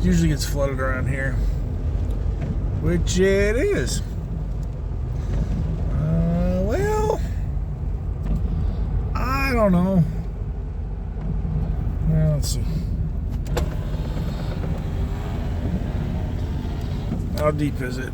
Usually gets flooded around here, which it is. Well, I don't know. Well, let's see. How deep is it?